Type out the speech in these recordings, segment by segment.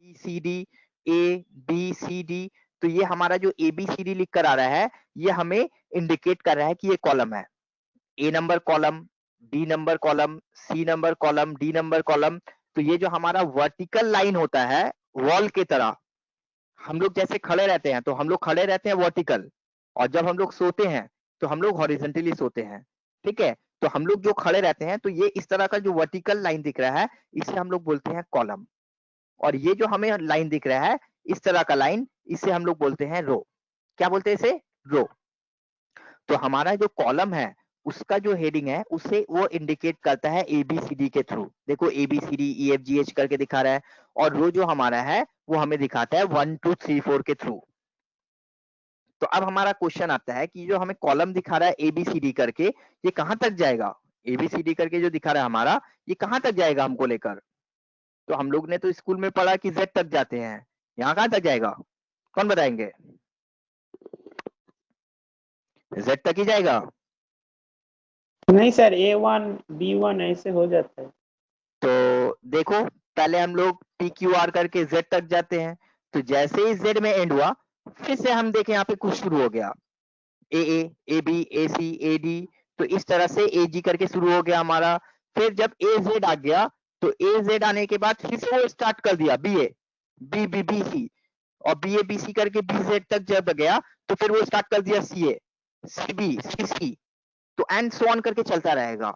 C D, A B C D. तो ये हमारा जो ए बी सी डी लिख कर आ रहा है, ये हमें इंडिकेट कर रहा है कि ये कॉलम है। A number column, B number column, C number column, D number column. तो ये जो हमारा वर्टिकल लाइन होता है वॉल के तरह, हम लोग जैसे खड़े रहते हैं तो हम लोग खड़े रहते हैं वर्टिकल, और जब हम लोग सोते हैं तो हम लोग हॉरिजॉन्टली सोते हैं। ठीक है, तो हम लोग जो खड़े रहते हैं तो ये इस तरह का जो वर्टिकल लाइन दिख रहा है, इसे हम लोग बोलते हैं कॉलम। और ये जो हमें लाइन दिख रहा है इस तरह का लाइन, इसे हम लोग बोलते हैं रो। क्या बोलते हैं इसे? रो। तो हमारा जो कॉलम है उसका जो हेडिंग है उसे वो इंडिकेट करता है एबीसीडी के थ्रू। देखो ABCD E F G H करके दिखा रहा है, और रो जो हमारा है वो हमें दिखाता है 1 2 3 4 के थ्रू। तो अब हमारा क्वेश्चन आता है कि जो हमें कॉलम दिखा रहा है एबीसीडी करके, ये कहां तक जाएगा? एबीसीडी करके जो दिखा रहा है हमारा, ये कहां तक जाएगा हमको लेकर? तो हम लोग ने तो स्कूल में पढ़ा कि जेड तक जाते हैं, यहाँ कहां तक जाएगा? कौन बताएंगे? जेड तक ही जाएगा? नहीं सर, A1 B1 ऐसे हो जाता है। तो देखो, पहले हम लोग पी क्यू आर करके जेड तक जाते हैं, तो जैसे ही जेड में एंड हुआ, फिर से हम देखें यहाँ पे कुछ शुरू हो गया, A B A C A D. तो इस तरह से ए जी करके शुरू हो गया हमारा। फिर जब ए जेड आ गया, तो ए जेड आने के बाद फिर से वो स्टार्ट कर दिया B A B B B C, और बी ए बी सी करके बी जेड तक जब गया तो फिर वो स्टार्ट कर दिया सी ए सी बी सी सी। तो एंड सो ऑन करके चलता रहेगा।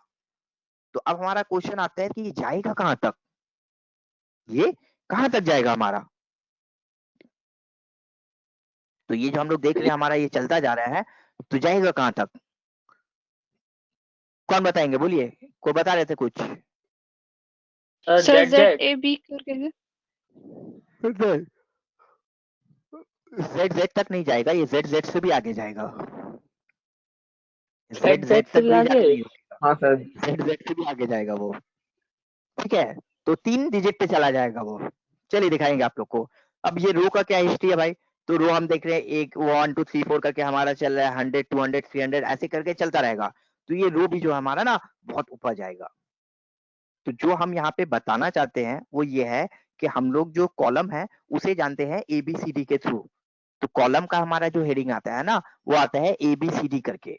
तो अब हमारा क्वेश्चन आता है कि ये जाएगा कहां तक? ये कहां तक जाएगा हमारा? तो ये जो हम लोग देख रहे हैं हमारा ये चलता जा रहा है, तो जाएगा कहां तक? कौन बताएंगे? बोलिए, कोई बता रहे थे कुछ? सर जेड ए बी करके जेड जेड तक नहीं जाएगा, ये जेड जेड से भी आगे जाएगा। जेड जेड से तक भी भी आगे? जाके नहीं रुकेगा, हाँ सर। जेड से भी आगे जाएगा वो। ठीक है, तो 3 डिजिट पे चला जाएगा वो। चलिए दिखाएंगे आप लोग को। अब ये रो का क्या हिस्ट्री है भाई? तो रो हम देख रहे हैं, 1 1 2 3 4 करके हमारा चल रहा है, 100 200 300 ऐसे करके चलता रहेगा। तो ये रो भी जो हमारा ना बहुत ऊपर जाएगा। तो जो हम यहाँ पे बताना चाहते हैं वो ये है कि हम लोग जो कॉलम है उसे जानते हैं एबीसीडी के थ्रू। तो कॉलम का हमारा जो हेडिंग आता है ना, वो आता है एबीसीडी करके,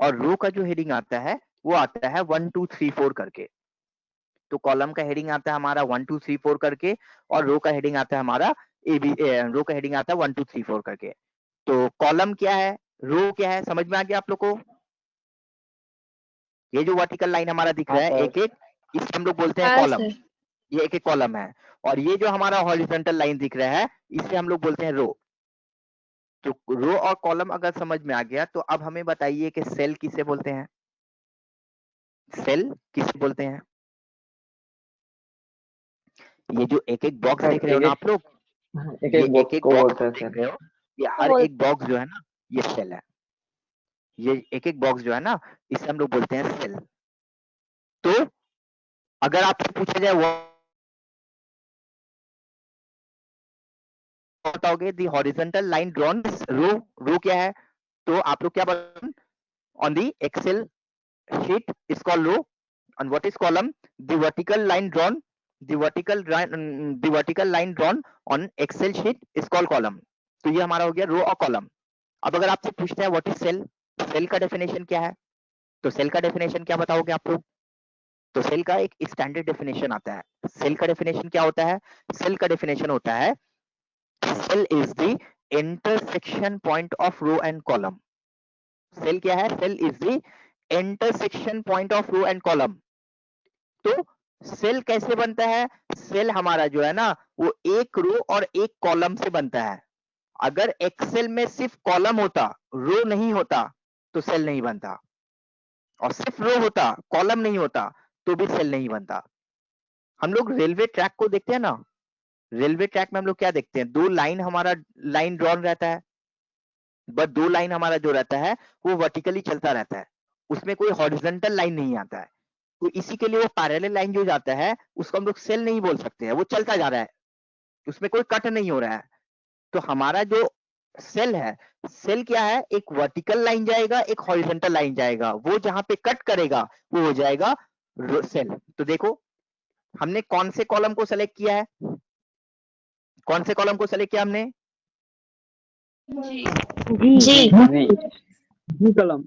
और रो का जो हेडिंग आता है वो आता है 1 2 3 4 करके। तो कॉलम का हेडिंग आता है हमारा 1 2 3 4 करके, और रो का हेडिंग आता है हमारा रो का हेडिंग आता है 1 2 3 4 करके। तो कॉलम क्या है, रो क्या है, समझ में आ गया आप लोग को? ये जो वर्टिकल लाइन हमारा दिख रहा है एक एक, इसे हम लोग बोलते हैं हाँ कॉलम। सर। ये एक एक कॉलम है। और ये जो हमारा हॉरिजॉन्टल लाइन दिख रहा है, इसे हम लोग बोलते हैं रो। तो रो और कॉलम अगर समझ में आ गया, तो अब हमें बताइए कि सेल किसे बोलते हैं? सेल किसे बोलते हैं? ये जो एक एक बॉक्स देख रहे हो ना आप लोग, एक ये एक एक बॉक्स एक को बॉक्स बोलते हैं देख सर। रहे हो, ये हर एक बॉक्स जो है ना, ये सेल है। ये एक एक बॉक्स जो है ना, इसे हम लोग बोलते हैं सेल। तो अगर आपसे पूछा जाए बताओगे the horizontal line drawn row, row क्या है? तो आप लोग क्या बताओगे? On the excel sheet is called row, and what is column? The vertical line drawn, the vertical line drawn on excel sheet is called column. तो ये हमारा हो गया रो और कॉलम। अब अगर आपसे पूछते हैं व्हाट इज सेल, सेल का डेफिनेशन क्या है? तो सेल का डेफिनेशन क्या बताओगे आप लोग? तो सेल का एक स्टैंडर्ड डेफिनेशन आता है। सेल का डेफिनेशन क्या होता है? सेल का डेफिनेशन होता है cell is the intersection point of row and column. Cell क्या है? Cell is the intersection point of row and column. तो सेल कैसे बनता है? सेल हमारा जो है ना, वो एक रो और एक कॉलम से बनता है। अगर एक्सेल में सिर्फ कॉलम होता, रो नहीं होता, तो सेल नहीं बनता। और सिर्फ रो होता, कॉलम नहीं होता, तो भी सेल नहीं बनता। हम लोग रेलवे ट्रैक को देखते हैं ना, रेलवे ट्रैक में हम लोग क्या देखते हैं? दो लाइन, हमारा लाइन ड्रॉन रहता है, बट दो लाइन हमारा जो रहता है वो वर्टिकली चलता रहता है, उसमें कोई हॉरिजॉन्टल लाइन नहीं आता है। तो इसी के लिए वो पैरेलल लाइन जो जाता है उसको हम लोग सेल नहीं बोल सकते हैं, वो चलता जा रहा है, उसमें कोई कट नहीं हो रहा है। तो हमारा जो सेल है, सेल क्या है? एक वर्टिकल लाइन जाएगा, एक हॉरिजॉन्टल लाइन जाएगा, वो जहां पे कट करेगा वो हो जाएगा सेल। तो देखो, हमने कौन से कॉलम को सेलेक्ट किया है? कौन से कॉलम को सेलेक्ट किया हमने? जी जी कॉलम।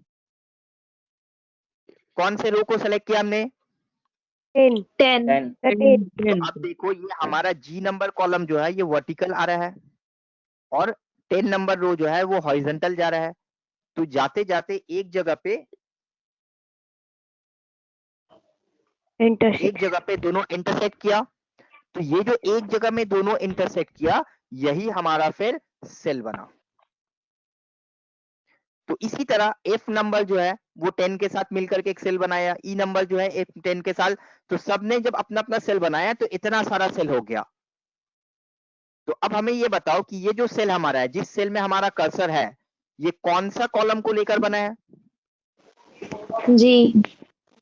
कौन से रो को सेलेक्ट किया हमने? 10 तो अब देखो ये हमारा जी नंबर कॉलम जो है ये वर्टिकल आ रहा है और 10 नंबर रो जो है वो हॉरिजॉन्टल जा रहा है। तो जाते जाते एक जगह पे दोनों इंटरसेक्ट किया। तो ये जो एक जगह में दोनों इंटरसेक्ट किया यही हमारा फिर सेल बना। तो इसी तरह एफ नंबर जो है वो 10 के साथ मिलकर के एक सेल बनाया, ई नंबर जो है एफ 10 के साथ। तो सबने जब अपना अपना सेल बनाया तो इतना सारा सेल हो गया। तो अब हमें ये बताओ कि ये जो सेल हमारा है, जिस सेल में हमारा कर्सर है, ये कौन सा कॉलम को लेकर बना है? जी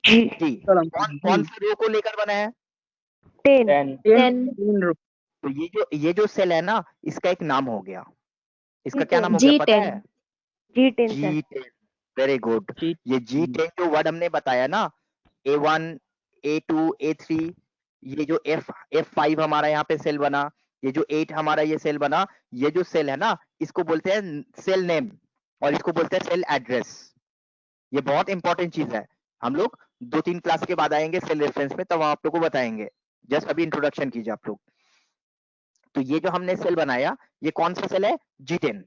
कौन सा रो को लेकर बना है? 10 तो ये जो सेल है ना, इसका एक नाम हो गया। इसका क्या नाम हो गया पता है? G10। Very good. ये G10 जो वर्ड हमने बताया ना, A1, A2, A3, ये जो F5 हमारा यहाँ पे सेल बना, ये जो 8 हमारा ये सेल बना, ये जो सेल है ना, इसको बोलते हैं सेल नेम और इसको बोलते हैं सेल एड्रेस। ये बहुत इंपॉर्टेंट चीज है। हम लोग 2-3 क्लास के बाद आएंगे सेल रेफरेंस में, तब आप लोग को बताएंगे। जस्ट अभी इंट्रोडक्शन कीजिए आप लोग। तो ये जो हमने सेल बनाया, ये कौन सा सेल है? G10।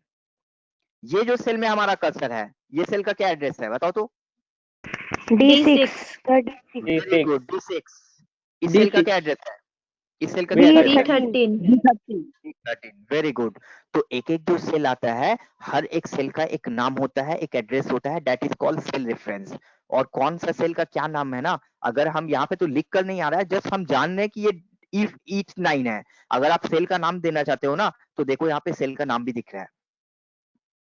ये जो सेल में हमारा कर्सर है, ये सेल का क्या एड्रेस है बताओ तो? D6 very good, D6। इस सेल का क्या एड्रेस है? इस सेल का क्या एड्रेस है? D13। Very good. तो एक एक जो सेल आता है, हर एक सेल का एक नाम होता है, एक एड्रेस होता है, that is called cell reference. और कौन सा सेल का क्या नाम है ना, अगर हम यहाँ पे तो लिख कर नहीं आ रहा है, जस्ट हम जान रहे हैं कि ये ईच 9 है। अगर आप सेल का नाम देना चाहते हो ना, तो देखो यहाँ पे सेल का नाम भी दिख रहा है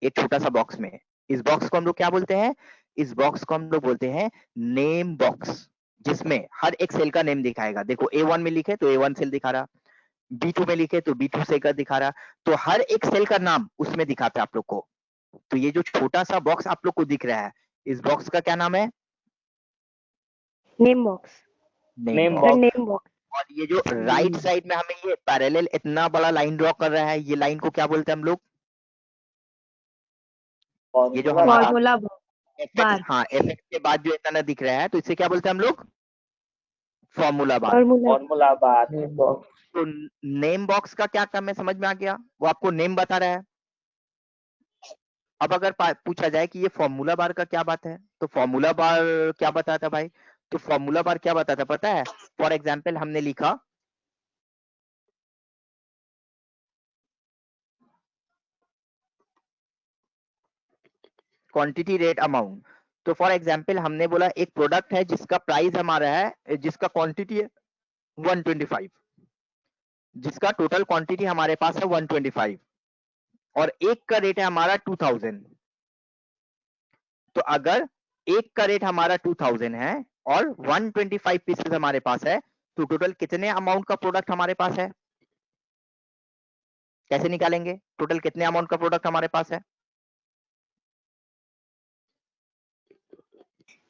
एक छोटा सा बॉक्स में। इस बॉक्स को हम लोग क्या बोलते हैं? इस बॉक्स को हम लोग बोलते हैं नेम बॉक्स, जिसमें हर एक सेल का नेम दिखाएगा। देखो A1 में लिखे तो A1 सेल दिखा रहा, B2 में लिखे तो B2 सेल का दिखा रहा। तो हर एक सेल का नाम उसमें दिखाता है आप लोग को। तो ये जो छोटा सा बॉक्स आप लोग को दिख रहा है, इस बॉक्स का क्या नाम है? Name box. और ये जो राइट साइड में हमें ये पैरेलल इतना बड़ा लाइन ड्रॉ कर रहा है, ये लाइन को क्या बोलते हैं हम लोग? ये जो हमारा फॉर्मूला एफएक्स, हाँ एफएक्स के बाद जो इतना दिख रहा है, तो इसे क्या बोलते हैं हम लोग? Formula bar. तो नेम बॉक्स का क्या काम है समझ में आ गया? वो आपको नेम बता रहा है। अब अगर पूछा जाए कि ये फॉर्मूला बार का क्या बात है, तो फॉर्मूला बार क्या बताता भाई? तो फॉर्मूला बार क्या बताता पता है? फॉर एग्जाम्पल हमने लिखा क्वांटिटी रेट अमाउंट। तो फॉर एग्जाम्पल हमने बोला एक प्रोडक्ट है जिसका प्राइस हमारा है, जिसका क्वांटिटी है 125, जिसका टोटल क्वांटिटी हमारे पास है 125 और एक का रेट है हमारा 2000। तो अगर एक का रेट हमारा 2000 है और 125 पीसेस हमारे पास है, तो टोटल कितने अमाउंट का प्रोडक्ट हमारे पास है? कैसे निकालेंगे टोटल कितने अमाउंट का प्रोडक्ट हमारे पास है?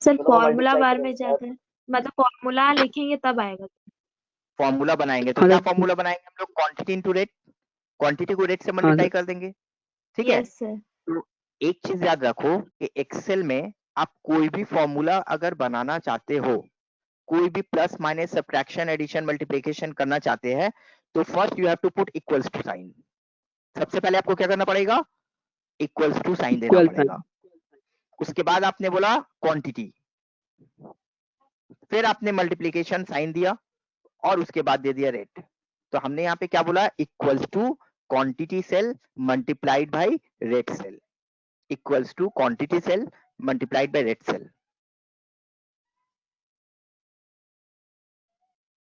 सर फॉर्मूला बार में जाकर मतलब फॉर्मूला लिखेंगे तब आएगा। फॉर्मूला बनाएंगे तो क्या फॉर्मूला बनाएंगे हम लोग? Quantity into rate. क्वांटिटी को रेट से मल्टीप्लाई कर देंगे, ठीक है? Yes sir. तो एक चीज याद रखो कि एक्सेल में आप कोई भी फॉर्मूला अगर बनाना चाहते हो, कोई भी plus minus subtraction addition multiplication करना चाहते हैं, तो first you have to put equals to sign. सबसे पहले आपको क्या करना पड़ेगा? इक्वल्स टू साइन देना पड़ेगा। उसके बाद आपने बोला क्वांटिटी, फिर आपने मल्टीप्लिकेशन साइन दिया और उसके बाद दे दिया रेट। तो हमने यहाँ पे क्या बोला? Equals to quantity cell multiplied by rate cell, equals to quantity cell multiplied by rate cell.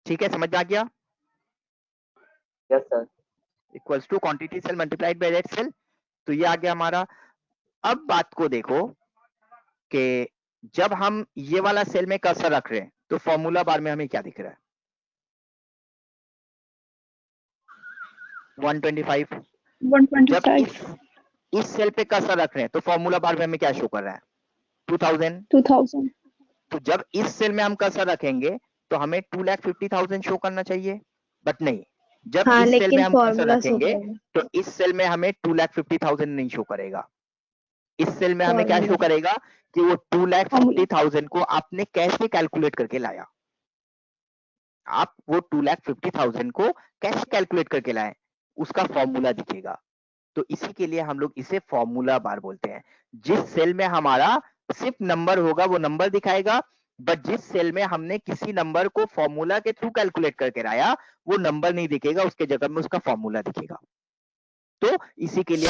ठीक है, समझ में आ गया? Yes sir. Equals to quantity cell multiplied by rate cell. तो ये आ गया हमारा। अब बात को देखो कि जब हम ये वाला सेल में कर्सर रख रहे हैं तो फॉर्मूला बार में हमें क्या दिख रहा है? 125। जब इस सेल पे कर्सर रख रहे हैं तो फॉर्मूला बार में हमें क्या शो कर रहा है? 2000। तो जब इस सेल में हम कर्सर रखेंगे तो हमें 2,50,000 शो करना चाहिए, बट नहीं, जब हाँ, इस सेल में लेकिन हम कर्सर फॉर्मूला शो रखेंगे करेगा। तो इस सेल में हमें 2,50,000 नहीं शो करेगा। इस सेल में हमें क्या शो फॉर्मूला करेगा कि वो 2,50,000 को आपने कैसे कैलकुलेट करके लाया। आप वो 2,50,000 को कैसे कैलकुलेट करके लाए, उसका फॉर्मूला दिखेगा। तो इसी के लिए हम लोग इसे फॉर्मूला बार बोलते हैं। जिस सेल में हमारा सिर्फ नंबर होगा वो नंबर दिखाएगा, बट जिस सेल में हमने किसी नंबर को फॉर्मूला के थ्रू कैलकुलेट करके लाया वो नंबर नहीं दिखेगा, उसके जगह में उसका फॉर्मूला दिखेगा। तो इसी के लिए